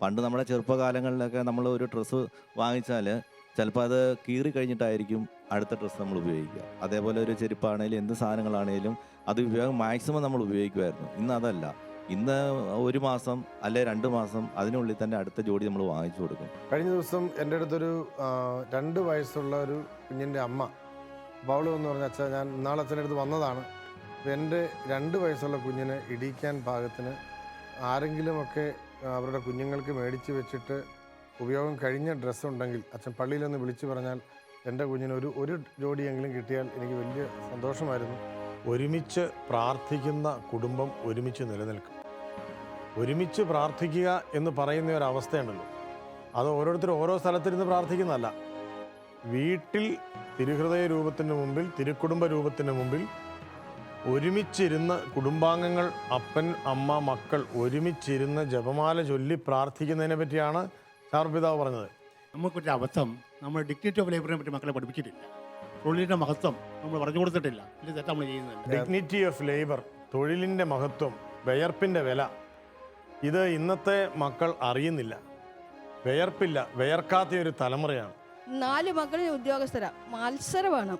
പണ്ട് നമ്മുടെ ചെറുപ്പകാലങ്ങളിലൊക്കെ നമ്മൾ ഒരു ഡ്രസ്സ് വാങ്ങിച്ചാൽ ചിലപ്പോൾ അത് കീറി കഴിഞ്ഞിട്ടായിരിക്കും അടുത്ത ഡ്രസ്സ് നമ്മൾ ഉപയോഗിക്കുക. അതേപോലെ ഒരു ചെരുപ്പാണേലും എന്ത് സാധനങ്ങളാണേലും അത് ഉപയോഗം മാക്സിമം നമ്മൾ ഉപയോഗിക്കുമായിരുന്നു. ഇന്ന് അതല്ല. ഇന്ന് ഒരു മാസം അല്ലെ 2 മാസം അതിനുള്ളിൽ തന്നെ അടുത്ത ജോഡി നമ്മൾ വാങ്ങിച്ചു കൊടുക്കും. കഴിഞ്ഞ ദിവസം എൻ്റെ അടുത്തൊരു 2 വയസ്സുള്ള ഒരു കുഞ്ഞിൻ്റെ അമ്മ അവൾ എന്ന് പറഞ്ഞ അച്ഛാ, ഞാൻ ഇന്നാളെ അച്ഛൻ്റെ അടുത്ത് വന്നതാണ്. എൻ്റെ 2 വയസ്സുള്ള കുഞ്ഞിനെ ഇടിക്കാൻ പാകത്തിന് ആരെങ്കിലുമൊക്കെ അവരുടെ കുഞ്ഞുങ്ങൾക്ക് മേടിച്ച് വെച്ചിട്ട് ഉപയോഗം കഴിഞ്ഞ ഡ്രസ്സുണ്ടെങ്കിൽ അച്ഛൻ പള്ളിയിലൊന്ന് വിളിച്ചു പറഞ്ഞാൽ എൻ്റെ കുഞ്ഞിന് ഒരു ജോഡിയെങ്കിലും കിട്ടിയാൽ എനിക്ക് വലിയ സന്തോഷമായിരുന്നു. ഒരുമിച്ച് പ്രാർത്ഥിക്കുന്ന കുടുംബം ഒരുമിച്ച് നിലനിൽക്കും. ഒരുമിച്ച് പ്രാർത്ഥിക്കുക എന്ന് പറയുന്ന ഒരവസ്ഥയുണ്ടല്ലോ, അത് ഓരോരുത്തരും ഓരോ സ്ഥലത്തിരുന്ന് പ്രാർത്ഥിക്കുന്നതല്ല. വീട്ടിൽ തിരുഹൃദയ രൂപത്തിന് മുമ്പിൽ, തിരുക്കുടുംബ രൂപത്തിന് മുമ്പിൽ ഒരുമിച്ചിരുന്ന് കുടുംബാംഗങ്ങൾ, അപ്പൻ അമ്മ മക്കൾ ഒരുമിച്ചിരുന്ന് ജപമാല ചൊല്ലി പ്രാർത്ഥിക്കുന്നതിനെ പറ്റിയാണ് ചാവർപിതാവ് പറഞ്ഞത്. നമുക്കൊരു അബദ്ധം, നമ്മൾ ഡിഗ്നിറ്റി ഓഫ് ലേബറിനെ പറ്റി മക്കളെ പഠിപ്പിച്ചിട്ടില്ല. തൊഴിലിൻ്റെ മഹത്വം നമ്മൾ പറഞ്ഞു കൊടുത്തിട്ടില്ല. ഇത് തെറ്റാ നമ്മൾ ചെയ്യുന്നത്. ഡിഗ്നിറ്റി ഓഫ് ലേബർ, തൊഴിലിൻ്റെ മഹത്വം, വിയർപ്പിൻ്റെ വില, ഇത് ഇന്നത്തെ മക്കൾ അറിയുന്നില്ല. വിയർപ്പില്ല, വിയർക്കാത്ത ഒരു തലമുറയാണ്. 4 മക്കളും ഉദ്യോഗസ്ഥരാ. മത്സരമാണ്.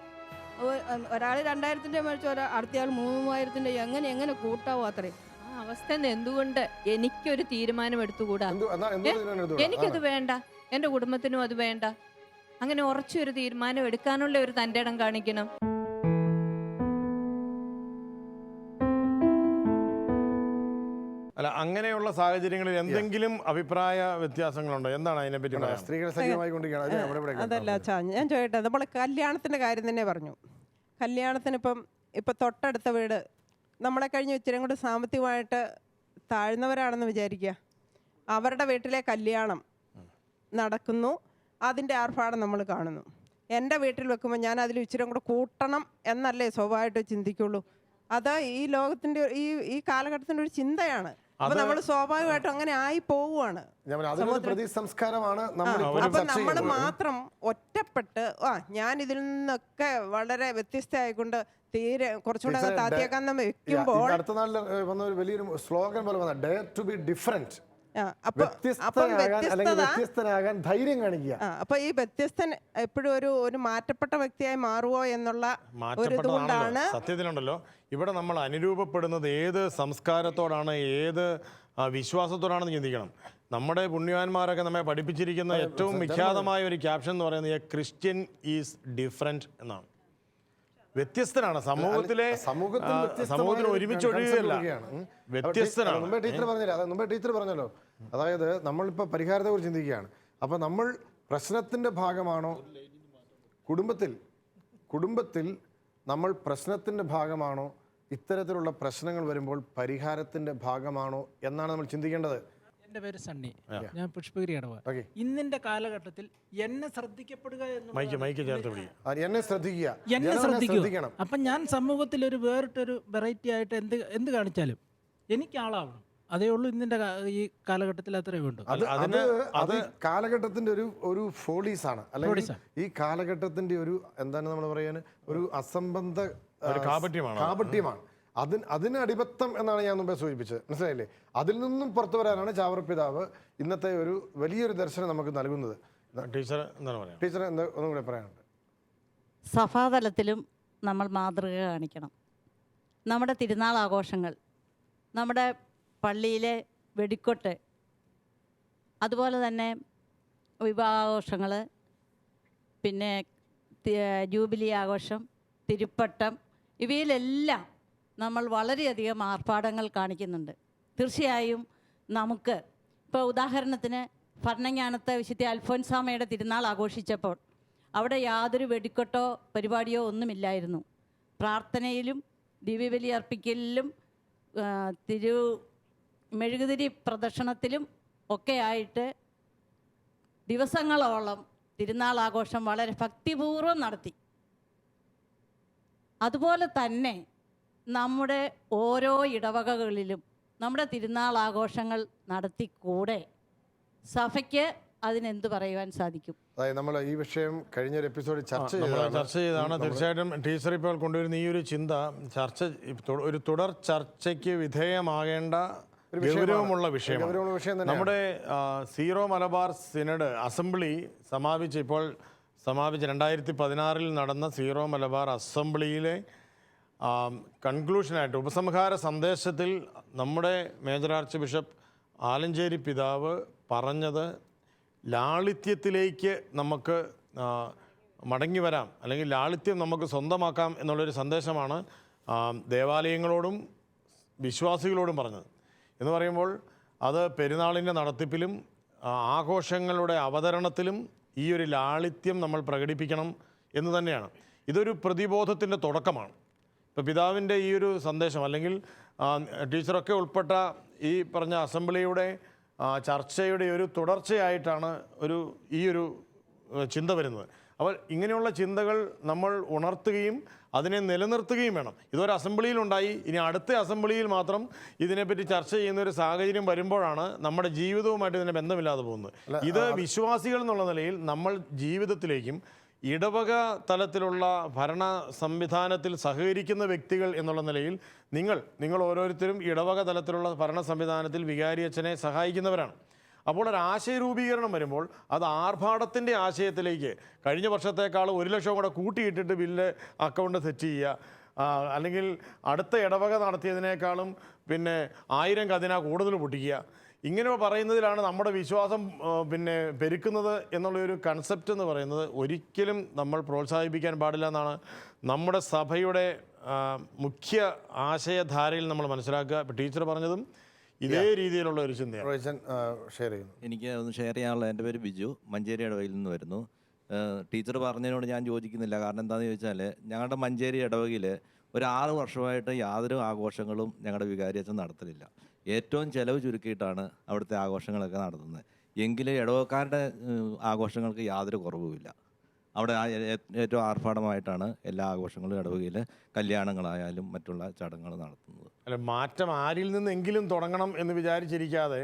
ഒരാൾ 2000-ന്റെ മേടിച്ച അടുത്തയാൾ 3000-ന്റെ. എങ്ങനെ കൂട്ടാവോ അത്രയും? ആ അവസ്ഥ എന്തുകൊണ്ട് എനിക്കൊരു തീരുമാനം എടുത്തുകൂടാ? എനിക്കത് വേണ്ട, എൻ്റെ കുടുംബത്തിനും അത് വേണ്ട. അങ്ങനെ ഉറച്ചൊരു തീരുമാനം എടുക്കാനുള്ള ഒരു തൻ്റെ ഇടം കാണിക്കണം. അല്ല, അങ്ങനെയുള്ള സാഹചര്യങ്ങളിൽ എന്തെങ്കിലും അഭിപ്രായ വ്യത്യാസങ്ങളുണ്ടോ? എന്താണ് അതിനെപ്പറ്റി? സ്ത്രീകളെ സജീവമായിക്കൊണ്ടിരിക്കുകയാണ്. അതല്ല അച്ഛാ, ഞാൻ ചോദിക്കട്ടെ, നമ്മൾ കല്യാണത്തിൻ്റെ കാര്യം തന്നെ പറഞ്ഞു. കല്യാണത്തിന് ഇപ്പം തൊട്ടടുത്ത വീട് നമ്മളെ കഴിഞ്ഞ് ഇച്ചിരി കൂടെ സാമ്പത്തികമായിട്ട് താഴ്ന്നവരാണെന്ന് വിചാരിക്കുക. അവരുടെ വീട്ടിലെ കല്യാണം നടക്കുന്നു, അതിൻ്റെ ആർഭാടം നമ്മൾ കാണുന്നു. എൻ്റെ വീട്ടിൽ വെക്കുമ്പോൾ ഞാൻ അതിൽ ഇച്ചിരി കൂടെ കൂട്ടണം എന്നല്ലേ സ്വാഭാവികമായിട്ട് ചിന്തിക്കുള്ളൂ. അത് ഈ ലോകത്തിൻ്റെ ഈ കാലഘട്ടത്തിൻ്റെ ഒരു ചിന്തയാണ്. അപ്പൊ നമ്മൾ സ്വാഭാവികമായിട്ടും അങ്ങനെ ആയി പോവുകയാണ്. അപ്പൊ നമ്മൾ മാത്രം ഒറ്റപ്പെട്ട് ഞാൻ ഇതിൽ നിന്നൊക്കെ വളരെ വ്യത്യസ്തമായിക്കൊണ്ട് തീരെ കുറച്ചുകൂടെ താത്തിയേക്കാൻ വെക്കുമ്പോൾ വലിയൊരു സ്ലോഗൻ പോലെ ഡെയർ ടു ബി ഡിഫറെന്റ്. ധൈര്യം കാണിക്കുക. അപ്പൊ ഈ വ്യത്യസ്തൻ എപ്പോഴും ഒരു മാറ്റപ്പെട്ട വ്യക്തിയായി മാറുമോ എന്നുള്ള ഒരു ഇതുകൊണ്ടാണ്. സത്യത്തിലുണ്ടല്ലോ, ഇവിടെ നമ്മൾ അനുരൂപപ്പെടുന്നത് ഏത് സംസ്കാരത്തോടാണ്, ഏത് വിശ്വാസത്തോടാണെന്ന് ചിന്തിക്കണം. നമ്മുടെ പുണ്യവാന്മാരൊക്കെ നമ്മെ പഠിപ്പിച്ചിരിക്കുന്ന ഏറ്റവും വിഖ്യാതമായ ഒരു ക്യാപ്ഷൻ എന്ന് പറയുന്നത് എ ക്രിസ്ത്യൻ ഈസ് ഡിഫറെന്റ് എന്നാണ്. വ്യത്യസ്തനാണ്. സമൂഹത്തിന് ഒരുമിച്ച് ഒഴുകുകയല്ല, വ്യത്യസ്തനാണ്. മുമ്പേ ടീച്ചർ പറഞ്ഞല്ലോ, അതായത് നമ്മളിപ്പോൾ പരിഹാരത്തെ കുറിച്ച് ചിന്തിക്കുകയാണ്. അപ്പം നമ്മൾ പ്രശ്നത്തിൻ്റെ ഭാഗമാണോ? കുടുംബത്തിൽ നമ്മൾ പ്രശ്നത്തിൻ്റെ ഭാഗമാണോ? ഇത്തരത്തിലുള്ള പ്രശ്നങ്ങൾ വരുമ്പോൾ പരിഹാരത്തിൻ്റെ ഭാഗമാണോ എന്നാണ് നമ്മൾ ചിന്തിക്കേണ്ടത്. എൻ്റെ പേര് സണ്ണി, ഞാൻ പുഷ്പഗിരി ഇടവ. ഇന്നിന്റെ കാലഘട്ടത്തിൽ എന്നെ ശ്രദ്ധിക്കപ്പെടുക എന്നെ ശ്രദ്ധിക്കണം. അപ്പം ഞാൻ സമൂഹത്തിൽ ഒരു വേറിട്ടൊരു വെറൈറ്റി ആയിട്ട് എന്ത് കാണിച്ചാലും എനിക്ക് ആളാവണം. അതേ ഉള്ളൂ ഇന്നിന്റെ ഈ കാലഘട്ടത്തിൽ. അത്രയേ ഉള്ളൂ. അത് കാലഘട്ടത്തിന്റെ ഒരു ഫോളീസാണ്, അല്ലെങ്കിൽ ഈ കാലഘട്ടത്തിന്റെ ഒരു എന്താണ് നമ്മൾ പറയാൻ ഒരു അസംബന്ധ കാപട്യമാണ്. അതിന് അടിമത്തം എന്നാണ് ഞാൻ മുമ്പേ സൂചിപ്പിച്ചത്. മനസ്സിലായില്ലേ? അതിൽ നിന്നും പുറത്തു വരാനാണ് ചാവറപിതാവ് ഇന്നത്തെ ഒരു വലിയൊരു ദർശനം നമുക്ക് നൽകുന്നത്. ടീച്ചർ ഒന്നും കൂടെ പറയാനുണ്ട്. സഭാതലത്തിലും നമ്മൾ മാതൃക കാണിക്കണം. നമ്മുടെ തിരുനാൾ ആഘോഷങ്ങൾ, നമ്മുടെ പള്ളിയിലെ വെടിക്കൊട്ട്, അതുപോലെ തന്നെ വിവാഹാഘോഷങ്ങൾ, പിന്നെ ജൂബിലി ആഘോഷം, തിരുപ്പട്ടം, ഇവയിലെല്ലാം നമ്മൾ വളരെയധികം ആർഭാടങ്ങൾ കാണിക്കുന്നുണ്ട്. തീർച്ചയായും നമുക്ക് ഇപ്പോൾ ഉദാഹരണത്തിന് ഭരണങ്ങാനത്ത് വിശുദ്ധ അൽഫോൻസാമയുടെ തിരുനാൾ ആഘോഷിച്ചപ്പോൾ അവിടെ യാതൊരു വെടിക്കെട്ടോ പരിപാടിയോ ഒന്നുമില്ലായിരുന്നു. പ്രാർത്ഥനയിലും ദിവ്യബലി അർപ്പിക്കലിലും മെഴുകുതിരി പ്രദർശനത്തിലും ഒക്കെ ആയിട്ട് ദിവസങ്ങളോളം തിരുനാൾ ആഘോഷം വളരെ ഭക്തിപൂർവ്വം നടത്തി. അതുപോലെ തന്നെ നമ്മുടെ ഓരോ ഇടവകകളിലും നമ്മുടെ തിരുനാൾ ആഘോഷങ്ങൾ നടത്തിക്കൂടെ? സഭയ്ക്ക് അതിനെന്ത് പറയുവാൻ സാധിക്കും? അതായത് നമ്മൾ ഈ വിഷയം കഴിഞ്ഞൊരു എപ്പിസോഡിൽ ചർച്ച ചെയ്തതാണ്. തീർച്ചയായിട്ടും ടീച്ചർ ഇപ്പോൾ കൊണ്ടുവരുന്ന ഈ ഒരു ചിന്ത ഒരു തുടർ ചർച്ചയ്ക്ക് വിധേയമാകേണ്ട ഗൗരവമുള്ള വിഷയമാണ്. നമ്മുടെ സീറോ മലബാർ സിനഡ് അസംബ്ലി സമാപിച്ച 2016 നടന്ന സീറോ മലബാർ അസംബ്ലിയിലെ കൺക്ലൂഷനായിട്ട് ഉപസംഹാര സന്ദേശത്തിൽ നമ്മുടെ മേജർ ആർച്ച് ബിഷപ്പ് ആലഞ്ചേരി പിതാവ് പറഞ്ഞത് ലാളിത്യത്തിലേക്ക് നമുക്ക് മടങ്ങി വരാം, അല്ലെങ്കിൽ ലാളിത്യം നമുക്ക് സ്വന്തമാക്കാം എന്നുള്ളൊരു സന്ദേശമാണ് ദേവാലയങ്ങളോടും വിശ്വാസികളോടും പറഞ്ഞത്. എന്ന് പറയുമ്പോൾ അത് പെരുന്നാളിൻ്റെ നടത്തിപ്പിലും ആഘോഷങ്ങളുടെ അവതരണത്തിലും ഈ ഒരു ലാളിത്യം നമ്മൾ പ്രകടിപ്പിക്കണം എന്ന് തന്നെയാണ്. ഇതൊരു പ്രതിബോധത്തിൻ്റെ തുടക്കമാണ്. ഇപ്പോൾ പിതാവിൻ്റെ ഈ ഒരു സന്ദേശം, അല്ലെങ്കിൽ ടീച്ചറൊക്കെ ഉൾപ്പെട്ട ഈ പറഞ്ഞ അസംബ്ലിയുടെ ചർച്ചയുടെ ഒരു തുടർച്ചയായിട്ടാണ് ഈ ഒരു ചിന്ത വരുന്നത്. അപ്പോൾ ഇങ്ങനെയുള്ള ചിന്തകൾ നമ്മൾ ഉണർത്തുകയും അതിനെ നിലനിർത്തുകയും വേണം. ഇതൊരു അസംബ്ലിയിലുണ്ടായി, ഇനി അടുത്ത അസംബ്ലിയിൽ മാത്രം ഇതിനെപ്പറ്റി ചർച്ച ചെയ്യുന്ന ഒരു സാഹചര്യം വരുമ്പോഴാണ് നമ്മുടെ ജീവിതവുമായിട്ട് ഇതിന് ബന്ധമില്ലാതെ പോകുന്നത്. ഇത് വിശ്വാസികൾ എന്നുള്ള നിലയിൽ നമ്മൾ ജീവിതത്തിലേക്കും ഇടവക തലത്തിലുള്ള ഭരണ സംവിധാനത്തിൽ സഹകരിക്കുന്ന വ്യക്തികൾ എന്നുള്ള നിലയിൽ നിങ്ങൾ ഓരോരുത്തരും ഇടവക തലത്തിലുള്ള ഭരണ സംവിധാനത്തിൽ വികാരി അച്ഛനെ സഹായിക്കുന്നവരാണ്. അപ്പോൾ ഒരു ആശയ രൂപീകരണം വരുമ്പോൾ അത് ആർഭാടത്തിൻ്റെ ആശയത്തിലേക്ക് കഴിഞ്ഞ വർഷത്തേക്കാൾ 1 ലക്ഷം കൂടെ കൂട്ടിയിട്ടിട്ട് ബില്ല് അക്കൗണ്ട് സെറ്റ് ചെയ്യുക, അല്ലെങ്കിൽ അടുത്ത ഇടവക നടത്തിയതിനേക്കാളും 1000 ഖജന കൂടുതൽ പൊട്ടിക്കുക, ഇങ്ങനെ പറയുന്നതിലാണ് നമ്മുടെ വിശ്വാസം പെരുക്കുന്നത് എന്നുള്ളൊരു കൺസെപ്റ്റ് എന്ന് പറയുന്നത് ഒരിക്കലും നമ്മൾ പ്രോത്സാഹിപ്പിക്കാൻ പാടില്ല എന്നാണ് നമ്മുടെ സഭയുടെ മുഖ്യ ആശയധാരയിൽ നമ്മൾ മനസ്സിലാക്കുക. ഇപ്പോൾ ടീച്ചർ പറഞ്ഞതും ഇതേ രീതിയിലുള്ള ഒരു ചിന്തയാണ്. എനിക്ക് ഒന്ന് ഷെയർ ചെയ്യാനുള്ള, എൻ്റെ പേര് ബിജു, മഞ്ചേരി ഇടവകയിൽ നിന്ന് വരുന്നു. ടീച്ചർ പറഞ്ഞതിനോട് ഞാൻ യോജിക്കുന്നില്ല. കാരണം എന്താണെന്ന് ചോദിച്ചാൽ ഞങ്ങളുടെ മഞ്ചേരി ഇടവകയിൽ ഒരു 6 വർഷമായിട്ട് യാതൊരു ആഘോഷങ്ങളും ഞങ്ങളുടെ വികാരിയച്ഛൻ നടത്തലില്ല. ഏറ്റവും ചിലവ് ചുരുക്കിയിട്ടാണ് അവിടുത്തെ ആഘോഷങ്ങളൊക്കെ നടത്തുന്നത്. എങ്കിലും ഇടവക്കാരുടെ ആഘോഷങ്ങൾക്ക് യാതൊരു കുറവുമില്ല. അവിടെ ഏറ്റവും ആർഭാടമായിട്ടാണ് എല്ലാ ആഘോഷങ്ങളും ഇടവകയിൽ കല്യാണങ്ങളായാലും മറ്റുള്ള ചടങ്ങുകൾ നടത്തുന്നത്. അല്ല, മാറ്റം ആരിൽ നിന്നെങ്കിലും തുടങ്ങണം എന്ന് വിചാരിച്ചിരിക്കാതെ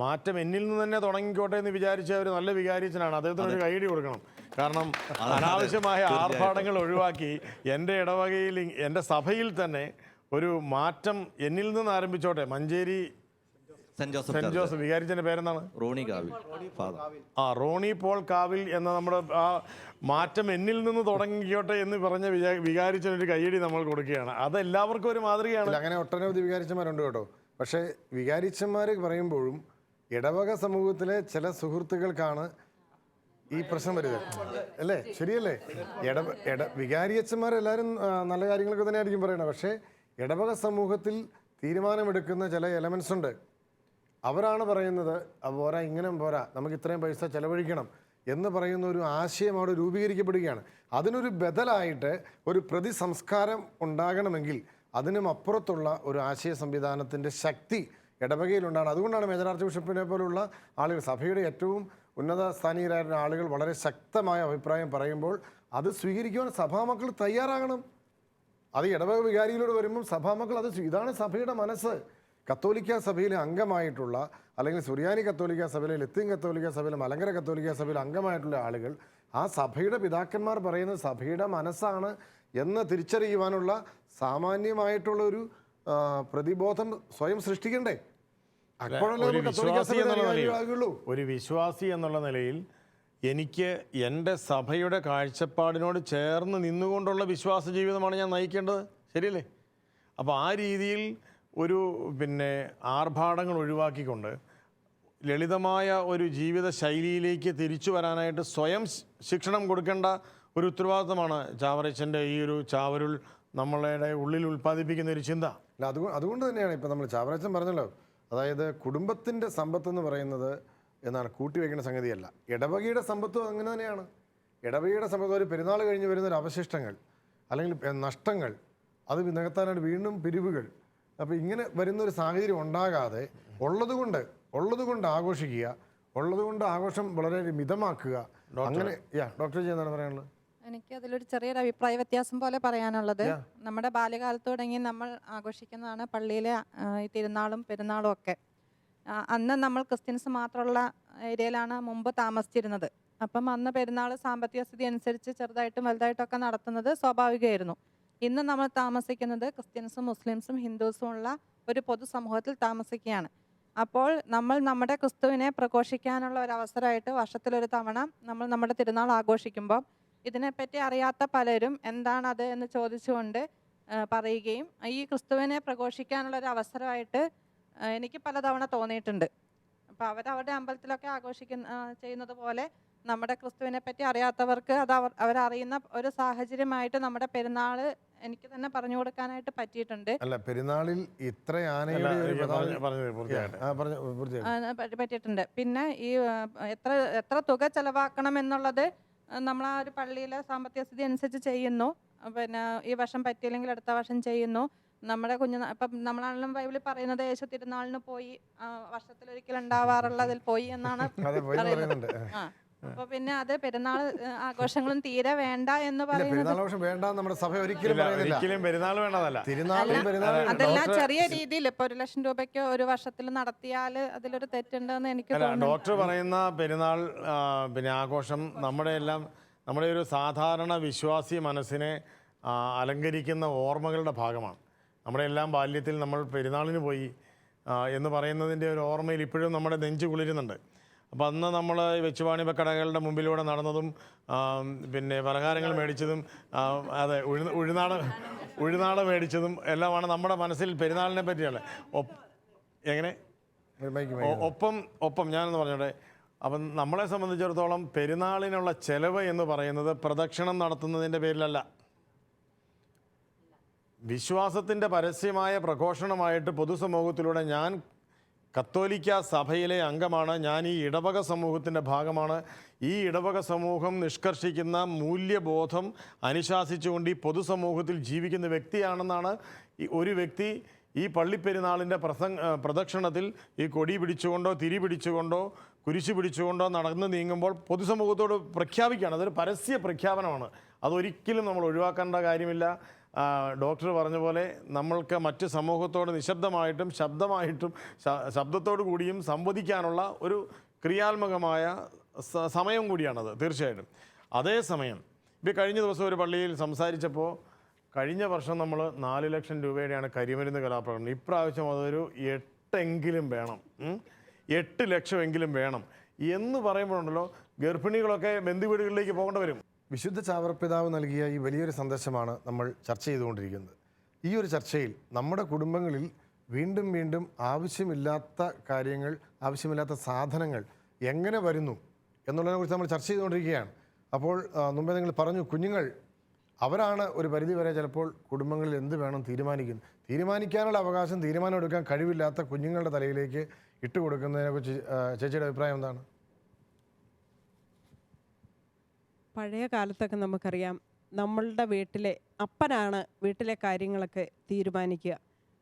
മാറ്റം എന്നിൽ നിന്ന് തന്നെ തുടങ്ങിക്കോട്ടെ എന്ന് വിചാരിച്ച ഒരു നല്ല വികാരിച്ചനാണ്. അദ്ദേഹത്തിന് ഒരു കൈയടി കൊടുക്കണം. കാരണം അനാവശ്യമായ ആർഭാടങ്ങൾ ഒഴിവാക്കി എൻ്റെ ഇടവകയിൽ, എൻ്റെ സഭയിൽ തന്നെ ഒരു മാറ്റം എന്നിൽ നിന്ന് ആരംഭിച്ചോട്ടെ. മഞ്ചേരി സെന്റ് ജോസഫ് വികാരിച്ചൻ്റെ പേരെന്താണ്? റോണി പോൾ കാവിൽ എന്ന നമ്മുടെ ആ മാറ്റം എന്നിൽ നിന്ന് തുടങ്ങിക്കോട്ടെ എന്ന് പറഞ്ഞ വികാരിച്ചനൊരു കയ്യടി നമ്മൾ കൊടുക്കുകയാണ്. അത് എല്ലാവർക്കും ഒരു മാതൃകയാണ്. അങ്ങനെ ഒട്ടനവധി വികാരിച്ചന്മാരുണ്ട് കേട്ടോ. പക്ഷേ വികാരിച്ചന്മാർ പറയുമ്പോഴും ഇടവക സമൂഹത്തിലെ ചില സുഹൃത്തുക്കൾക്കാണ് ഈ പ്രശ്നം വരുന്നത്, അല്ലേ? ശരിയല്ലേ? വികാരിയച്ഛന്മാരെല്ലാവരും നല്ല കാര്യങ്ങളൊക്കെ തന്നെ ആയിരിക്കും പറയണത്. പക്ഷേ ഇടവക സമൂഹത്തിൽ തീരുമാനമെടുക്കുന്ന ചില എലമെൻസ് ഉണ്ട്. അവരാണ് പറയുന്നത് പോരാ, ഇങ്ങനെ പോരാ, നമുക്ക് ഇത്രയും പൈസ ചെലവഴിക്കണം എന്ന് പറയുന്ന ഒരു ആശയം അവിടെ രൂപീകരിക്കപ്പെടുകയാണ്. അതിനൊരു ബദലായിട്ട് ഒരു പ്രതിസംസ്കാരം ഉണ്ടാകണമെങ്കിൽ അതിനും അപ്പുറത്തുള്ള ഒരു ആശയ സംവിധാനത്തിൻ്റെ ശക്തി ഇടവകയിലുണ്ടാണ്. അതുകൊണ്ടാണ് മേജർ ആർച്ച് ബിഷപ്പിനെ പോലുള്ള ആളുകൾ, സഭയുടെ ഏറ്റവും ഉന്നത സ്ഥാനീയരായിരുന്ന ആളുകൾ വളരെ ശക്തമായ അഭിപ്രായം പറയുമ്പോൾ അത് സ്വീകരിക്കുവാൻ സഭാമക്കൾ തയ്യാറാകണം. അത് ഇടവക വികാരിയിലൂടെ വരുമ്പം സഭാമക്കൾ ഇതാണ് സഭയുടെ മനസ്സ്. കത്തോലിക്ക സഭയിലെ അംഗമായിട്ടുള്ള, അല്ലെങ്കിൽ സുറിയാനി കത്തോലിക്ക സഭയിലെ, ലത്തീൻ കത്തോലിക്ക സഭയിലെ, മലങ്കര കത്തോലിക്ക സഭയിലെ അംഗമായിട്ടുള്ള ആളുകൾ ആ സഭയുടെ പിതാക്കന്മാർ പറയുന്നത് സഭയുടെ മനസ്സാണ് എന്ന് തിരിച്ചറിയുവാനുള്ള സാമാന്യമായിട്ടുള്ള ഒരു പ്രതിബോധം സ്വയം സൃഷ്ടിക്കണ്ടേ? ഒരു വിശ്വാസി എന്നുള്ള നിലയിൽ എനിക്ക് എൻ്റെ സഭയുടെ കാഴ്ചപ്പാടിനോട് ചേർന്ന് നിന്നുകൊണ്ടുള്ള വിശ്വാസ ജീവിതമാണ് ഞാൻ നയിക്കേണ്ടത്. ശരിയല്ലേ? അപ്പോൾ ആ രീതിയിൽ ഒരു ആർഭാടങ്ങൾ ഒഴിവാക്കിക്കൊണ്ട് ലളിതമായ ഒരു ജീവിത ശൈലിയിലേക്ക് തിരിച്ചു വരാനായിട്ട് സ്വയം ശിക്ഷണം കൊടുക്കേണ്ട ഒരു ഉത്തരവാദിത്തമാണ് ചാവറച്ചൻ്റെ ഈ ഒരു ചാവരുൾ നമ്മളുടെ ഉള്ളിൽ ഉൽപ്പാദിപ്പിക്കുന്ന ഒരു ചിന്ത. അല്ല, അതുകൊണ്ട് തന്നെയാണ് ഇപ്പം നമ്മൾ ചാവറച്ചൻ പറഞ്ഞല്ലോ, അതായത് കുടുംബത്തിൻ്റെ സമ്പത്ത് എന്ന് പറയുന്നത് എന്നാണ് കൂട്ടിവെക്കുന്ന സംഗതിയല്ല. ഇടവകയുടെ സമ്പത്തും അങ്ങനെ തന്നെയാണ്. ഇടവകയുടെ സമ്പത്ത് ഒരു പെരുന്നാൾ കഴിഞ്ഞ് വരുന്ന ഒരു അവശിഷ്ടങ്ങൾ അല്ലെങ്കിൽ നഷ്ടങ്ങൾ, അത് നികത്താനായിട്ട് വീണ്ടും പിരിവുകൾ. അപ്പോൾ ഇങ്ങനെ വരുന്നൊരു സാഹചര്യം ഉണ്ടാകാതെ ഉള്ളതുകൊണ്ട് ആഘോഷിക്കുക, ഉള്ളതുകൊണ്ട് ആഘോഷം വളരെ മിതമാക്കുക. അങ്ങനെ ഡോക്ടർ എന്താണ് പറയാനുള്ളത്? എനിക്ക് അതിലൊരു ചെറിയൊരു അഭിപ്രായ വ്യത്യാസം പോലെ പറയാനുള്ളത്, നമ്മുടെ ബാല്യകാലത്ത് തുടങ്ങി നമ്മൾ ആഘോഷിക്കുന്നതാണ് പള്ളിയിലെ ഈ തിരുനാളും പെരുന്നാളും ഒക്കെ. അന്ന് നമ്മൾ ക്രിസ്ത്യൻസ് മാത്രമുള്ള ഏരിയയിലാണ് മുമ്പ് താമസിച്ചിരുന്നത്. അപ്പം അന്ന് പെരുന്നാൾ സാമ്പത്തിക സ്ഥിതി അനുസരിച്ച് ചെറുതായിട്ടും വലുതായിട്ടൊക്കെ നടത്തുന്നത് സ്വാഭാവികമായിരുന്നു. ഇന്ന് നമ്മൾ താമസിക്കുന്നത് ക്രിസ്ത്യൻസും മുസ്ലിംസും ഹിന്ദുസും ഉള്ള ഒരു പൊതുസമൂഹത്തിൽ താമസിക്കുകയാണ്. അപ്പോൾ നമ്മൾ നമ്മുടെ ക്രിസ്തുവിനെ പ്രഘോഷിക്കാനുള്ള ഒരു അവസരമായിട്ട് വർഷത്തിലൊരു തവണ നമ്മൾ നമ്മുടെ തിരുനാൾ ആഘോഷിക്കുമ്പോൾ ഇതിനെപ്പറ്റി അറിയാത്ത പലരും എന്താണത് എന്ന് ചോദിച്ചുകൊണ്ട് പറയുകയും ഈ ക്രിസ്തുവിനെ പ്രഘോഷിക്കാനുള്ള ഒരു അവസരമായിട്ട് എനിക്ക് പലതവണ തോന്നിയിട്ടുണ്ട്. അപ്പോൾ അവരവരുടെ അമ്പലത്തിലൊക്കെ ചെയ്യുന്നത് പോലെ നമ്മുടെ ക്രിസ്തുവിനെ പറ്റി അറിയാത്തവർക്ക് അത് അവരറിയുന്ന ഒരു സാഹചര്യമായിട്ട് നമ്മുടെ പെരുന്നാൾ എനിക്ക് തന്നെ പറഞ്ഞു കൊടുക്കാനായിട്ട് പറ്റിയിട്ടുണ്ട്. അല്ല, പെരുന്നാളിൽ ഇത്ര പറ്റിയിട്ടുണ്ട്. പിന്നെ ഈ എത്ര തുക ചെലവാക്കണം എന്നുള്ളത് നമ്മൾ ആ ഒരു പള്ളിയിലെ സാമ്പത്തിക സ്ഥിതി അനുസരിച്ച് ചെയ്യുന്നു. പിന്നെ ഈ വർഷം പറ്റിയില്ലെങ്കിൽ അടുത്ത വർഷം ചെയ്യുന്നു. നമ്മുടെ ഇപ്പം നമ്മളാണെങ്കിലും ബൈബിളിൽ പറയുന്നത് യേശു തിരുനാളിന് പോയി, വർഷത്തിലൊരിക്കൽ ഉണ്ടാവാറുള്ളതിൽ പോയി എന്നാണ് പറയുന്നത്. അപ്പൊ പിന്നെ അത് പെരുന്നാൾ ആഘോഷങ്ങളും തീരെ വേണ്ട എന്ന് പറയുന്നത് അതെല്ലാം ചെറിയ രീതിയിൽ ഇപ്പൊ 1,00,000 രൂപയ്ക്ക് ഒരു വർഷത്തിൽ നടത്തിയാൽ അതിലൊരു തെറ്റുണ്ടെന്ന് എനിക്ക് തോന്നുന്നു. ഡോക്ടർ പറയുന്ന പെരുന്നാൾ പിന്നെ ആഘോഷം നമ്മുടെ ഒരു സാധാരണ വിശ്വാസി മനസ്സിനെ അലങ്കരിക്കുന്ന ഓർമ്മകളുടെ ഭാഗമാണ്. നമ്മുടെ എല്ലാം ബാല്യത്തിൽ നമ്മൾ പെരുന്നാളിന് പോയി എന്ന് പറയുന്നതിൻ്റെ ഒരു ഓർമ്മയിൽ ഇപ്പോഴും നമ്മുടെ നെഞ്ചു കുളിരുന്നുണ്ട്. അപ്പോൾ അന്ന് നമ്മൾ വെച്ചുവാണിപ്പ കടകളുടെ മുമ്പിലൂടെ നടന്നതും പിന്നെ പലഹാരങ്ങൾ മേടിച്ചതും അതെ ഉഴുന്നാട് മേടിച്ചതും എല്ലാമാണ് നമ്മുടെ മനസ്സിൽ പെരുന്നാളിനെ പറ്റിയുള്ള ഒപ്പം ഞാനെന്ന് പറഞ്ഞോട്ടെ. അപ്പം നമ്മളെ സംബന്ധിച്ചിടത്തോളം പെരുന്നാളിനുള്ള ചെലവ് എന്ന് പറയുന്നത് പ്രദക്ഷിണം നടത്തുന്നതിൻ്റെ പേരിലല്ല, വിശ്വാസത്തിൻ്റെ പരസ്യമായ പ്രഘോഷണമായിട്ട് പൊതുസമൂഹത്തിലൂടെ ഞാൻ കത്തോലിക്ക സഭയിലെ അംഗമാണ്, ഞാൻ ഈ ഇടവക സമൂഹത്തിൻ്റെ ഭാഗമാണ്, ഈ ഇടവക സമൂഹം നിഷ്കർഷിക്കുന്ന മൂല്യബോധം അനുശാസിച്ചുകൊണ്ട് ഈ പൊതുസമൂഹത്തിൽ ജീവിക്കുന്ന വ്യക്തിയാണെന്നാണ് ഒരു വ്യക്തി ഈ പള്ളിപ്പെരുന്നാളിൻ്റെ പ്രദക്ഷിണത്തിൽ ഈ കൊടി പിടിച്ചുകൊണ്ടോ തിരി പിടിച്ചുകൊണ്ടോ കുരിശ് പിടിച്ചുകൊണ്ടോ നടന്ന് നീങ്ങുമ്പോൾ പൊതുസമൂഹത്തോട് പ്രഖ്യാപിക്കുകയാണ്. അതൊരു പരസ്യ പ്രഖ്യാപനമാണ്. അതൊരിക്കലും നമ്മൾ ഒഴിവാക്കേണ്ട കാര്യമില്ല. ഡോക്ടർ പറഞ്ഞ പോലെ നമ്മൾക്ക് മറ്റ് സമൂഹത്തോട് നിശബ്ദമായിട്ടും ശബ്ദത്തോടു കൂടിയും സംവദിക്കാനുള്ള ഒരു ക്രിയാത്മകമായ സമയം കൂടിയാണത് തീർച്ചയായിട്ടും. അതേസമയം ഇപ്പോൾ കഴിഞ്ഞ ദിവസം ഒരു പള്ളിയിൽ സംസാരിച്ചപ്പോൾ കഴിഞ്ഞ വർഷം നമ്മൾ 4 ലക്ഷം രൂപയുടെയാണ് കരിമരുന്ന് കലാപ്രകടനം, ഇപ്രാവശ്യം അതൊരു 8 വേണം, 8 ലക്ഷമെങ്കിലും വേണം എന്ന് പറയുമ്പോഴുണ്ടല്ലോ ഗർഭിണികളൊക്കെ ബന്ധുവീടുകളിലേക്ക് പോകേണ്ടി വരും. വിശുദ്ധ ചാവറപ്പിതാവ് നൽകിയ ഈ വലിയൊരു സന്ദേശമാണ് നമ്മൾ ചർച്ച ചെയ്തുകൊണ്ടിരിക്കുന്നത്. ഈ ഒരു ചർച്ചയിൽ നമ്മുടെ കുടുംബങ്ങളിൽ വീണ്ടും വീണ്ടും ആവശ്യമില്ലാത്ത കാര്യങ്ങൾ, ആവശ്യമില്ലാത്ത സാധനങ്ങൾ എങ്ങനെ വരുന്നു എന്നുള്ളതിനെക്കുറിച്ച് നമ്മൾ ചർച്ച ചെയ്തുകൊണ്ടിരിക്കുകയാണ്. അപ്പോൾ മുമ്പേ നിങ്ങൾ പറഞ്ഞു, കുഞ്ഞുങ്ങൾ അവരാണ് ഒരു പരിധിവരെ ചിലപ്പോൾ കുടുംബങ്ങളിൽ എന്ത് വേണം തീരുമാനിക്കാനുള്ള അവകാശം, തീരുമാനമെടുക്കാൻ കഴിവില്ലാത്ത കുഞ്ഞുങ്ങളുടെ തലയിലേക്ക് ഇട്ടുകൊടുക്കുന്നതിനെക്കുറിച്ച് ചേച്ചിയുടെ അഭിപ്രായം എന്താണ്? പഴയ കാലത്തൊക്കെ നമുക്കറിയാം, നമ്മളുടെ വീട്ടിലെ അപ്പനാണ് വീട്ടിലെ കാര്യങ്ങളൊക്കെ തീരുമാനിക്കുക.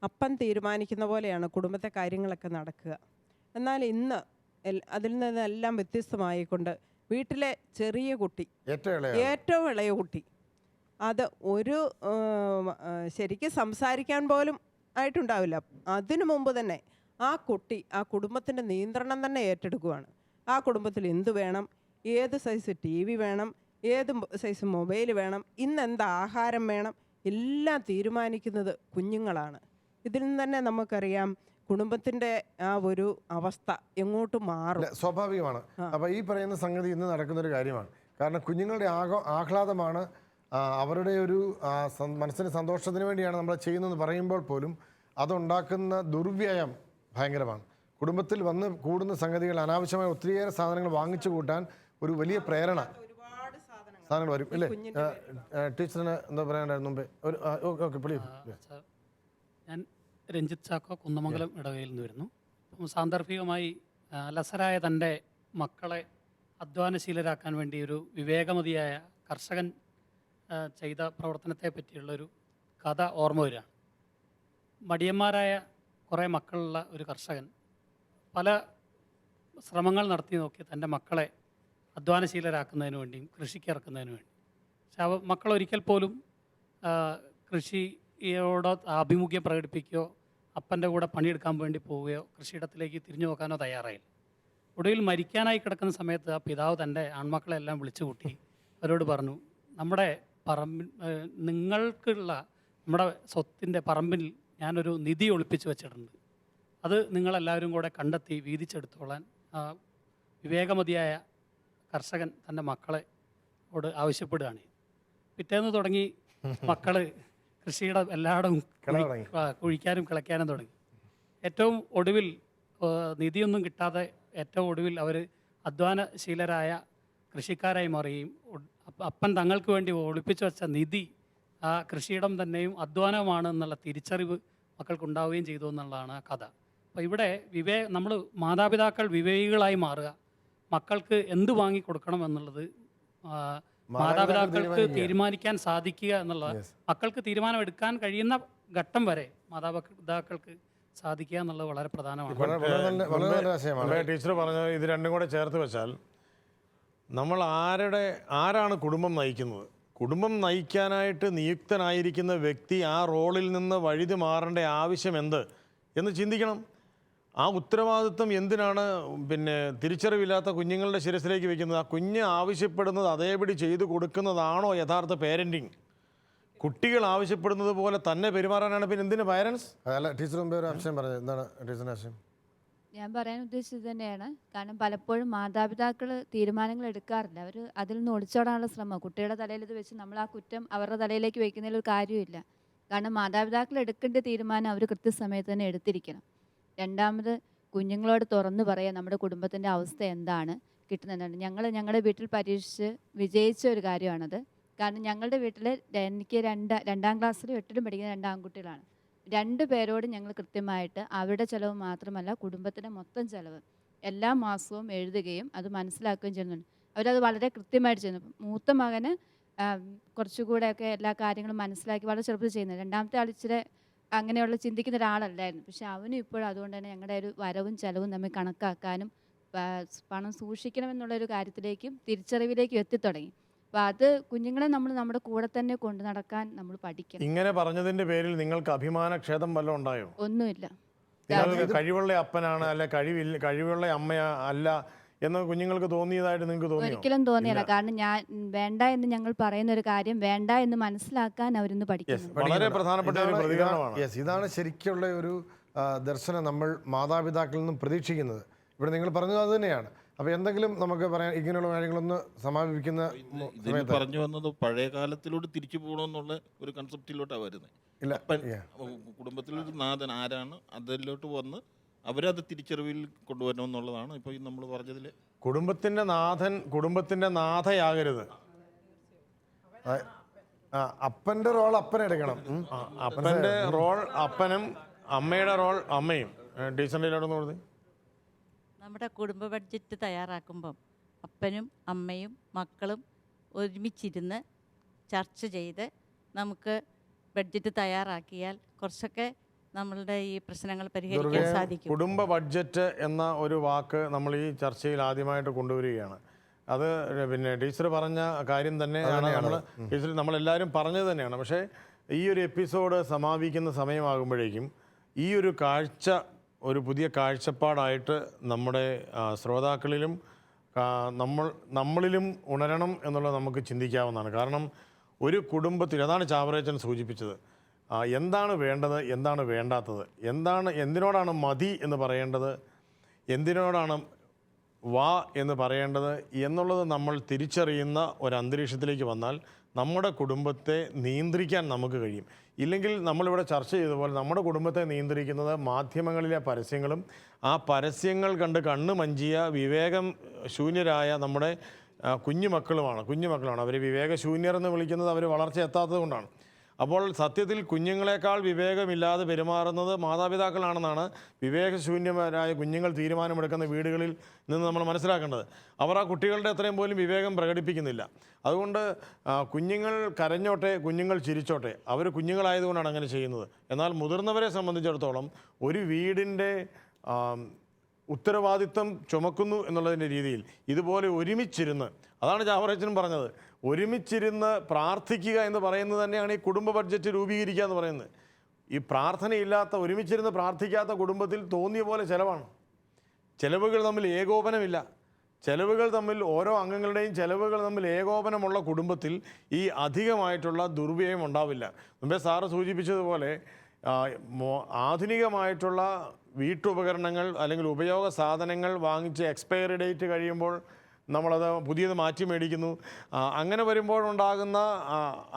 അപ്പൻ തീരുമാനിക്കുന്ന പോലെയാണ് കുടുംബത്തെ കാര്യങ്ങളൊക്കെ നടക്കുക. എന്നാൽ ഇന്ന് അതിൽ നിന്നെല്ലാം വ്യത്യസ്തമായിക്കൊണ്ട് വീട്ടിലെ ചെറിയ കുട്ടി, ഏറ്റവും ഇളയ കുട്ടി, അത് ഒരു ശരിക്കും സംസാരിക്കാൻ പോലും ആയിട്ടുണ്ടാവില്ല. അതിനു മുമ്പ് തന്നെ ആ കുട്ടി ആ കുടുംബത്തിൻ്റെ നിയന്ത്രണം തന്നെ ഏറ്റെടുക്കുകയാണ്. ആ കുടുംബത്തിൽ എന്ത് വേണം, ഏത് സൈസ് TV വേണം, ഏത് സൈസ് മൊബൈൽ വേണം, ഇന്നെന്ത് ആഹാരം വേണം, എല്ലാം തീരുമാനിക്കുന്നത് കുഞ്ഞുങ്ങളാണ്. ഇതിൽ നിന്ന് തന്നെ നമുക്കറിയാം കുടുംബത്തിൻ്റെ ആ ഒരു അവസ്ഥ എങ്ങോട്ട് മാറും. സ്വാഭാവികമാണ്. അപ്പോൾ ഈ പറയുന്ന സംഗതി ഇന്ന് നടക്കുന്നൊരു കാര്യമാണ്. കാരണം കുഞ്ഞുങ്ങളുടെ ആഹ്ലാദമാണ്, അവരുടെ ഒരു മനസ്സിന് സന്തോഷത്തിന് വേണ്ടിയാണ് നമ്മൾ ചെയ്യുന്നതെന്ന് പറയുമ്പോൾ പോലും അതുണ്ടാക്കുന്ന ദുർവ്യയം ഭയങ്കരമാണ്. കുടുംബത്തിൽ വന്ന് കൂടുന്ന സംഗതികൾ, അനാവശ്യമായ ഒത്തിരിയേറെ സാധനങ്ങൾ വാങ്ങിച്ചു കൂട്ടാൻ ഒരു വലിയ പ്രേരണ. സാധനങ്ങൾ വരും ഇല്ലേ? ടീച്ചറിന് എന്താ പറയാനുണ്ടായിരുന്നു മുമ്പേ? ഒരു ഓക്കെ പ്ലീസ്. ഞാൻ രഞ്ജിത്ത് ചാക്കോ, കുന്നമംഗലം ഇടവകയിൽ നിന്ന് വരുന്നു. അപ്പം സാന്ദർഭികമായി അലസരായ തൻ്റെ മക്കളെ അധ്വാനശീലരാക്കാൻ വേണ്ടി ഒരു വിവേകമതിയായ കർഷകൻ ചെയ്ത പ്രവർത്തനത്തെ പറ്റിയുള്ളൊരു കഥ ഓർമ്മ വരികയാണ്. മടിയന്മാരായ കുറേ മക്കളുള്ള ഒരു കർഷകൻ പല ശ്രമങ്ങൾ നടത്തി നോക്കി തൻ്റെ മക്കളെ അധ്വാനശീലരാക്കുന്നതിന് വേണ്ടിയും കൃഷിക്ക് ഇറക്കുന്നതിന് വേണ്ടി. പക്ഷെ മക്കളൊരിക്കൽ പോലും കൃഷിയോട് ആഭിമുഖ്യം പ്രകടിപ്പിക്കുകയോ അപ്പൻ്റെ കൂടെ പണിയെടുക്കാൻ വേണ്ടി പോവുകയോ കൃഷിയിടത്തിലേക്ക് തിരിഞ്ഞു നോക്കാനോ തയ്യാറായില്ല. ഒടുവിൽ മരിക്കാനായി കിടക്കുന്ന സമയത്ത് ആ പിതാവ് തൻ്റെ ആൺമക്കളെല്ലാം വിളിച്ചു കൂട്ടി അവരോട് പറഞ്ഞു, നമ്മുടെ നിങ്ങൾക്കുള്ള നമ്മുടെ സ്വത്തിൻ്റെ പറമ്പിൽ ഞാനൊരു നിധി ഒളിപ്പിച്ച് വെച്ചിട്ടുണ്ട്, അത് നിങ്ങളെല്ലാവരും കൂടെ കണ്ടെത്തി വീതിച്ചെടുത്തോളാൻ വിവേകമതിയായ കർഷകൻ തൻ്റെ മക്കളോട് ആവശ്യപ്പെടുകയാണ്. പിറ്റേന്ന് തുടങ്ങി മക്കൾ കൃഷിയുടെ എല്ലായിടവും കുഴിക്കാനും കിളയ്ക്കാനും തുടങ്ങി. ഏറ്റവും ഒടുവിൽ നിധിയൊന്നും കിട്ടാതെ ഏറ്റവും ഒടുവിൽ അവർ അധ്വാനശീലരായ കൃഷിക്കാരായി മാറുകയും അപ്പൻ തങ്ങൾക്ക് വേണ്ടി ഒളിപ്പിച്ചു വെച്ച നിധി ആ കൃഷിയിടം തന്നെയും അധ്വാനമാണ് എന്നുള്ള തിരിച്ചറിവ് മക്കൾക്കുണ്ടാവുകയും ചെയ്തു എന്നുള്ളതാണ് ആ കഥ. അപ്പോൾ ഇവിടെ നമ്മൾ മാതാപിതാക്കൾ വിവേകികളായി മാറുക, മക്കൾക്ക് എന്ത് വാങ്ങിക്കൊടുക്കണം എന്നുള്ളത് മാതാപിതാക്കൾക്ക് തീരുമാനിക്കാൻ സാധിക്കുക എന്നുള്ളത്, മക്കൾക്ക് തീരുമാനമെടുക്കാൻ കഴിയുന്ന ഘട്ടം വരെ മാതാപിതാക്കൾക്ക് സാധിക്കുക എന്നുള്ളത് വളരെ പ്രധാനമാണ്. ടീച്ചർ പറഞ്ഞത് ഇത് രണ്ടും കൂടെ ചേർത്ത് വെച്ചാൽ നമ്മൾ ആരാണ് കുടുംബം നയിക്കുന്നത്? കുടുംബം നയിക്കാനായിട്ട് നിയുക്തനായിരിക്കുന്ന വ്യക്തി ആ റോളിൽ നിന്ന് വഴുതി മാറേണ്ട ആവശ്യം എന്ത് എന്ന് ചിന്തിക്കണം. ആ ഉത്തരവാദിത്വം എന്തിനാണ് തിരിച്ചറിവില്ലാത്ത കുഞ്ഞുങ്ങളുടെ ശിരസിലേക്ക് വെക്കുന്നത്? ആ കുഞ്ഞ് ആവശ്യപ്പെടുന്നത് അതേപടി ചെയ്തു കൊടുക്കുന്നതാണോ യഥാർത്ഥ പേരൻറ്റിങ്? കുട്ടികൾ ആവശ്യപ്പെടുന്നത് പോലെ തന്നെ പെരുമാറാനാണ് പിന്നെ എന്തിന് പാരൻസ്? അല്ല, ടീച്ചർ മുമ്പേ ഒരു ആശയം പറഞ്ഞത് എന്താണ് ടീച്ചറിൻ്റെ ആശയം? ഞാൻ പറയാൻ ഉദ്ദേശിച്ചത് തന്നെയാണ്. കാരണം പലപ്പോഴും മാതാപിതാക്കൾ തീരുമാനങ്ങൾ എടുക്കാറില്ല, അവർ അതിൽ നിന്ന് ഒളിച്ചോടാനുള്ള ശ്രമം. കുട്ടികളുടെ തലയിൽ ഇത് വെച്ച് നമ്മൾ ആ കുറ്റം അവരുടെ തലയിലേക്ക് വയ്ക്കുന്നതിൽ ഒരു കാര്യമില്ല. കാരണം മാതാപിതാക്കൾ എടുക്കേണ്ട തീരുമാനം അവർ കൃത്യസമയത്ത് തന്നെ എടുത്തിരിക്കണം. രണ്ടാമത് കുഞ്ഞുങ്ങളോട് തുറന്നു പറയുക നമ്മുടെ കുടുംബത്തിൻ്റെ അവസ്ഥ എന്താണ്, കിട്ടുന്നതാണ്. ഞങ്ങളുടെ വീട്ടിൽ പരീക്ഷിച്ച് വിജയിച്ച ഒരു കാര്യമാണത്. കാരണം ഞങ്ങളുടെ വീട്ടിൽ എനിക്ക് രണ്ടാം ക്ലാസ്സിലും 8ലും പഠിക്കുന്ന 2 ആൺകുട്ടികളാണ്. 2 പേരോട് ഞങ്ങൾ കൃത്യമായിട്ട് അവരുടെ ചിലവ് മാത്രമല്ല കുടുംബത്തിൻ്റെ മൊത്തം ചിലവ് എല്ലാ മാസവും എഴുതുകയും അത് മനസ്സിലാക്കുകയും ചെയ്യുന്നുണ്ട്. അവരത് വളരെ കൃത്യമായിട്ട് ചെയ്യുന്നു. മൂത്ത മകന് കുറച്ചുകൂടെയൊക്കെ എല്ലാ കാര്യങ്ങളും മനസ്സിലാക്കി വളരെ ചെറുപ്പത്തിൽ ചെയ്യുന്നത്. രണ്ടാമത്തെ ആൾ ഇച്ചിരി അങ്ങനെയുള്ള ചിന്തിക്കുന്ന ഒരാളല്ലായിരുന്നു. പക്ഷെ അവനും ഇപ്പോഴും അതുകൊണ്ട് തന്നെ ഞങ്ങളുടെ ഒരു വരവും ചിലവും തമ്മിൽ കണക്കാക്കാനും പണം സൂക്ഷിക്കണമെന്നുള്ളൊരു കാര്യത്തിലേക്കും തിരിച്ചറിവിലേക്കും എത്തിത്തുടങ്ങി. അപ്പോൾ അത് കുഞ്ഞുങ്ങളെ നമ്മൾ നമ്മുടെ കൂടെ തന്നെ കൊണ്ടു നടക്കാൻ നമ്മൾ പഠിക്കണം. ഇങ്ങനെ പറഞ്ഞതിന്റെ പേരിൽ നിങ്ങൾക്ക് അഭിമാനക്ഷേതം വല്ലതും ഉണ്ടായോ? ഒന്നുമില്ല. കഴിവുള്ള അപ്പനാണ് അല്ലെ കഴിവുള്ള അമ്മ അല്ല എന്ന് കുഞ്ഞുങ്ങൾക്ക് തോന്നിയതായിട്ട് നിങ്ങൾക്ക് തോന്നിയോ? ഒരിക്കലും തോന്നിയില്ല. കാരണം ഞാൻ വേണ്ട എന്ന് ഞങ്ങൾ പറയുന്ന ഒരു കാര്യം വേണ്ട എന്ന് മനസ്സിലാക്കാൻ അവരിന്ന് പഠിക്കുന്നു. വളരെ പ്രധാനപ്പെട്ട ഒരു പ്രതികരണമാണ്. ഇതാണ് ശരിക്കുള്ള ഒരു ദർശനം നമ്മൾ മാതാപിതാക്കളിൽ നിന്നും പ്രതീക്ഷിക്കുന്നത്. ഇവിടെ നിങ്ങൾ പറഞ്ഞത് അത് തന്നെയാണ്. അപ്പോൾ എന്തെങ്കിലും നമുക്ക് പറയാൻ ഇങ്ങനെയുള്ള കാര്യങ്ങളൊന്ന് സമാപിക്കുന്ന പറഞ്ഞു വന്നത് പഴയ കാലത്തിലോട്ട് തിരിച്ചു പോകണമെന്നുള്ള ഒരു കൺസെപ്റ്റിലോട്ടാണ് വരുന്നത്. ഇല്ല, കുടുംബത്തിലൊരു നാഥൻ ആരാണ് അതിലോട്ട് വന്ന് അവരത് തിരിച്ചറിവിൽ കൊണ്ടുവരണം എന്നുള്ളതാണ് ഇപ്പോൾ നമ്മൾ പറഞ്ഞതിൽ. കുടുംബത്തിന്റെ നാഥയാകരുത്. അപ്പന്റെ റോൾ അപ്പനെടുക്കണം. അപ്പന്റെ റോൾ അപ്പനും അമ്മയുടെ റോൾ അമ്മയും. ടീച്ചറിൻ്റെ പറഞ്ഞു നമ്മുടെ കുടുംബ ബഡ്ജറ്റ് തയ്യാറാക്കുമ്പം അപ്പനും അമ്മയും മക്കളും ഒരുമിച്ചിരുന്ന് ചർച്ച ചെയ്ത് നമുക്ക് ബഡ്ജറ്റ് തയ്യാറാക്കിയാൽ കുറച്ചൊക്കെ നമ്മളുടെ ഈ പ്രശ്നങ്ങൾ പരിഹരിക്കാൻ സാധിക്കും. കുടുംബ ബഡ്ജറ്റ് എന്ന ഒരു വാക്ക് നമ്മൾ ഈ ചർച്ചയിൽ ആദ്യമായിട്ട് കൊണ്ടുവരികയാണ്. അത് ടീച്ചർ പറഞ്ഞ കാര്യം തന്നെയാണ്, നമ്മളെല്ലാവരും പറഞ്ഞത് തന്നെയാണ്. പക്ഷേ ഈ ഒരു എപ്പിസോഡ് സമാപിക്കുന്ന സമയമാകുമ്പോഴേക്കും ഈ ഒരു കാഴ്ച ഒരു പുതിയ കാഴ്ചപ്പാടായിട്ട് നമ്മുടെ ശ്രോതാക്കളിലും നമ്മളിലും ഉണരണം എന്നുള്ളത് നമുക്ക് ചിന്തിക്കാവുന്നതാണ്. കാരണം ഒരു കുടുംബത്തിൽ, അതാണ് ചാവറേച്ചൻ സൂചിപ്പിച്ചത്, എന്താണ് വേണ്ടത്, എന്താണ് വേണ്ടാത്തത്, എന്തിനോടാണ് മതി എന്ന് പറയേണ്ടത്, എന്തിനോടാണ് വാ എന്ന് പറയേണ്ടത് എന്നുള്ളത് നമ്മൾ തിരിച്ചറിയുന്ന ഒരു അന്തരീക്ഷത്തിലേക്ക് വന്നാൽ നമ്മുടെ കുടുംബത്തെ നിയന്ത്രിക്കാൻ നമുക്ക് കഴിയും. ഇല്ലെങ്കിൽ നമ്മളിവിടെ ചർച്ച ചെയ്ത പോലെ നമ്മുടെ കുടുംബത്തെ നിയന്ത്രിക്കുന്നത് മാധ്യമങ്ങളിലെ പരസ്യങ്ങളും ആ പരസ്യങ്ങൾ കണ്ട് കണ്ണ് മഞ്ചിയ വിവേകം ശൂന്യരായ നമ്മുടെ കുഞ്ഞുമക്കളാണ്. അവർ വിവേകശൂന്യർ എന്ന് വിളിക്കുന്നത് അവർ വളർച്ച എത്താത്തത് കൊണ്ടാണ്. അപ്പോൾ സത്യത്തിൽ കുഞ്ഞുങ്ങളെക്കാൾ വിവേകമില്ലാതെ പെരുമാറുന്നത് മാതാപിതാക്കളാണെന്നാണ് വിവേകശൂന്യരായ കുഞ്ഞുങ്ങൾ തീരുമാനമെടുക്കുന്ന വീടുകളിൽ നിന്ന് നമ്മൾ മനസ്സിലാക്കേണ്ടത്. അവർ ആ കുട്ടികളുടെ അത്രയും പോലും വിവേകം പ്രകടിപ്പിക്കുന്നില്ല. അതുകൊണ്ട് കുഞ്ഞുങ്ങൾ കരഞ്ഞോട്ടെ, കുഞ്ഞുങ്ങൾ ചിരിച്ചോട്ടെ, അവർ കുഞ്ഞുങ്ങളായതുകൊണ്ടാണ് അങ്ങനെ ചെയ്യുന്നത്. എന്നാൽ മുതിർന്നവരെ സംബന്ധിച്ചിടത്തോളം ഒരു വീടിൻ്റെ ഉത്തരവാദിത്വം ചുമക്കുന്നു എന്നുള്ളതിൻ്റെ രീതിയിൽ ഇതുപോലെ ഒരുമിച്ചിരുന്ന്, അതാണ് ജാഫറച്ചനും പറഞ്ഞത്, ഒരുമിച്ചിരുന്ന് പ്രാർത്ഥിക്കുക എന്ന് പറയുന്നത് തന്നെയാണ് ഈ കുടുംബ ബഡ്ജറ്റ് രൂപീകരിക്കുക എന്ന് പറയുന്നത്. ഈ പ്രാർത്ഥനയില്ലാത്ത, ഒരുമിച്ചിരുന്ന് പ്രാർത്ഥിക്കാത്ത കുടുംബത്തിൽ തോന്നിയ പോലെ ചിലവാണ്. ചിലവുകൾ തമ്മിൽ ഏകോപനമില്ല. ഓരോ അംഗങ്ങളുടെയും ചിലവുകൾ തമ്മിൽ ഏകോപനമുള്ള കുടുംബത്തിൽ ഈ അധികമായിട്ടുള്ള ദുർവ്യയം ഉണ്ടാവില്ല. മുമ്പേ സാറ് സൂചിപ്പിച്ചതുപോലെ ആധുനികമായിട്ടുള്ള വീട്ടുപകരണങ്ങൾ അല്ലെങ്കിൽ ഉപയോഗ സാധനങ്ങൾ വാങ്ങിച്ച് എക്സ്പയറി ഡേറ്റ് കഴിയുമ്പോൾ നമ്മളത് പുതിയത് മാറ്റി മേടിക്കുന്നു. അങ്ങനെ വരുമ്പോഴുണ്ടാകുന്ന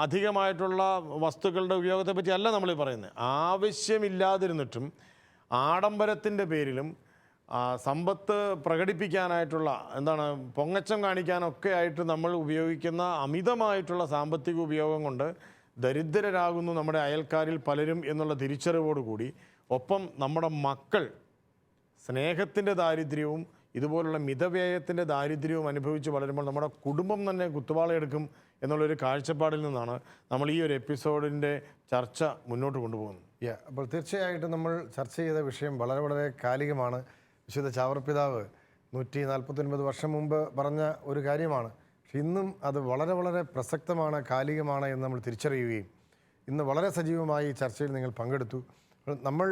അധികമായിട്ടുള്ള വസ്തുക്കളുടെ ഉപയോഗത്തെപ്പറ്റി അല്ല നമ്മൾ പറയുന്നത്. ആവശ്യമില്ലാതിരുന്നിട്ടും ആഡംബരത്തിൻ്റെ പേരിലും സമ്പത്ത് പ്രകടിപ്പിക്കാനായിട്ടുള്ള പൊങ്ങച്ചം കാണിക്കാനൊക്കെ ആയിട്ട് നമ്മൾ ഉപയോഗിക്കുന്ന അമിതമായിട്ടുള്ള സാമ്പത്തിക ഉപയോഗം കൊണ്ട് ദരിദ്രരാകുന്നു നമ്മുടെ അയൽക്കാരിൽ പലരും എന്നുള്ള തിരിച്ചറിവോടുകൂടി, ഒപ്പം നമ്മുടെ മക്കൾ സ്നേഹത്തിൻ്റെ ദാരിദ്ര്യവും ഇതുപോലുള്ള മിതവ്യയത്തിൻ്റെ ദാരിദ്ര്യവും അനുഭവിച്ച് വളരുമ്പോൾ നമ്മുടെ കുടുംബം തന്നെ കുത്തുവാളയെടുക്കും എന്നുള്ളൊരു കാഴ്ചപ്പാടിൽ നിന്നാണ് നമ്മൾ ഈ ഒരു എപ്പിസോഡിൻ്റെ ചർച്ച മുന്നോട്ട് കൊണ്ടുപോകുന്നത്. അപ്പോൾ തീർച്ചയായിട്ടും നമ്മൾ ചർച്ച ചെയ്ത വിഷയം വളരെ വളരെ കാലികമാണ്. വിശുദ്ധ ചാവറപ്പിതാവ് 149 വർഷം മുമ്പ് പറഞ്ഞ ഒരു കാര്യമാണ്. പക്ഷെ ഇന്നും അത് വളരെ വളരെ പ്രസക്തമാണ്, കാലികമാണ് എന്ന് നമ്മൾ തിരിച്ചറിയുകയും ഇന്ന് വളരെ സജീവമായി ഈ ചർച്ചയിൽ നിങ്ങൾ പങ്കെടുത്തു. നമ്മൾ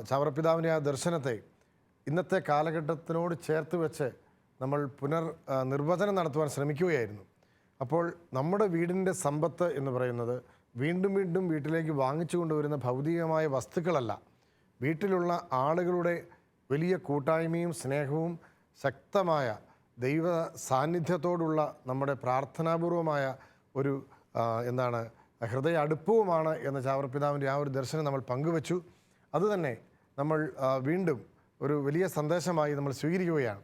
ചാവറപ്പിതാവിൻ്റെ ആ ദർശനത്തെ ഇന്നത്തെ കാലഘട്ടത്തിനോട് ചേർത്ത് വെച്ച് നമ്മൾ നിർവചനം നടത്തുവാൻ ശ്രമിക്കുകയായിരുന്നു. അപ്പോൾ നമ്മുടെ വീടിൻ്റെ സമ്പത്ത് എന്ന് പറയുന്നത് വീണ്ടും വീണ്ടും വീട്ടിലേക്ക് വാങ്ങിച്ചു കൊണ്ടുവരുന്ന ഭൗതികമായ വസ്തുക്കളല്ല, വീട്ടിലുള്ള ആളുകളുടെ വലിയ കൂട്ടായ്മയും സ്നേഹവും ശക്തമായ ദൈവ സാന്നിധ്യത്തോടുള്ള നമ്മുടെ പ്രാർത്ഥനാപൂർവമായ ഒരു ഹൃദയ അടുപ്പവുമാണ് എന്ന ചാവറപ്പിതാവിൻ്റെ ആ ഒരു ദർശനം നമ്മൾ പങ്കുവച്ചു. അതുതന്നെ നമ്മൾ വീണ്ടും ഒരു വലിയ സന്ദേശമായി നമ്മൾ സ്വീകരിക്കുകയാണ്.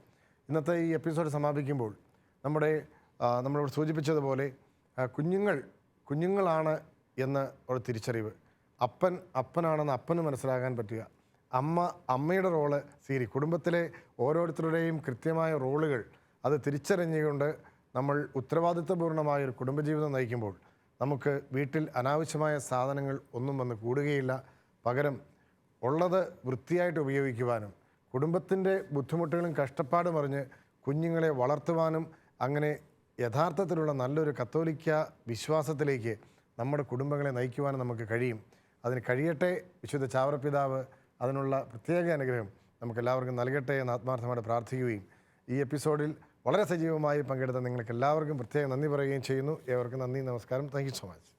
ഇന്നത്തെ ഈ എപ്പിസോഡ് സമാപിക്കുമ്പോൾ നമ്മളിവിടെ സൂചിപ്പിച്ചതുപോലെ കുഞ്ഞുങ്ങളാണ് എന്ന് ഒരു തിരിച്ചറിവ്, അപ്പനാണെന്ന് അപ്പന് മനസ്സിലാകാൻ പറ്റുക, അമ്മയുടെ റോള് കുടുംബത്തിലെ ഓരോരുത്തരുടെയും കൃത്യമായ റോളുകൾ അത് തിരിച്ചറിഞ്ഞുകൊണ്ട് നമ്മൾ ഉത്തരവാദിത്വപൂർണ്ണമായൊരു കുടുംബജീവിതം നയിക്കുമ്പോൾ നമുക്ക് വീട്ടിൽ അനാവശ്യമായ സാധനങ്ങൾ ഒന്നും വന്ന് കൂടുകയില്ല. പകരം ഉള്ളത് വൃത്തിയായിട്ട് ഉപയോഗിക്കുവാനും കുടുംബത്തിൻ്റെ ബുദ്ധിമുട്ടുകളും കഷ്ടപ്പാടും അറിഞ്ഞ് കുഞ്ഞുങ്ങളെ വളർത്തുവാനും അങ്ങനെ യഥാർത്ഥത്തിലുള്ള നല്ലൊരു കത്തോലിക്ക വിശ്വാസത്തിലേക്ക് നമ്മുടെ കുടുംബങ്ങളെ നയിക്കുവാനും നമുക്ക് കഴിയും. അതിന് കഴിയട്ടെ. വിശുദ്ധ ചാവറപ്പിതാവ് അതിനുള്ള പ്രത്യേക അനുഗ്രഹം നമുക്കെല്ലാവർക്കും നൽകട്ടെ എന്ന് ആത്മാർത്ഥമായിട്ട് പ്രാർത്ഥിക്കുകയും ഈ എപ്പിസോഡിൽ വളരെ സജീവമായി പങ്കെടുത്ത നിങ്ങൾക്ക് എല്ലാവർക്കും പ്രത്യേകം നന്ദി പറയുകയും ചെയ്യുന്നു. ഏവർക്കും നന്ദി, നമസ്കാരം. Thank you so much.